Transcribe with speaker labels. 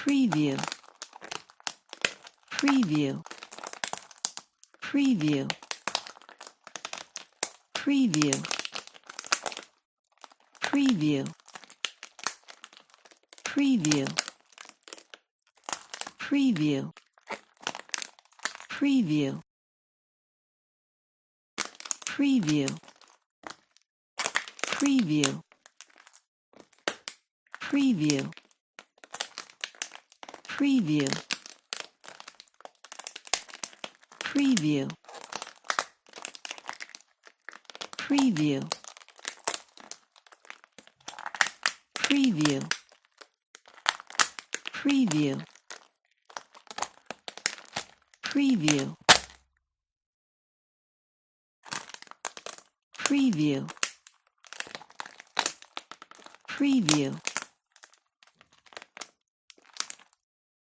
Speaker 1: preview, preview, preview, preview, preview, preview, preview, preview, preview, preview, preview, preview, preview, preview, preview, preview, preview, preview, preview,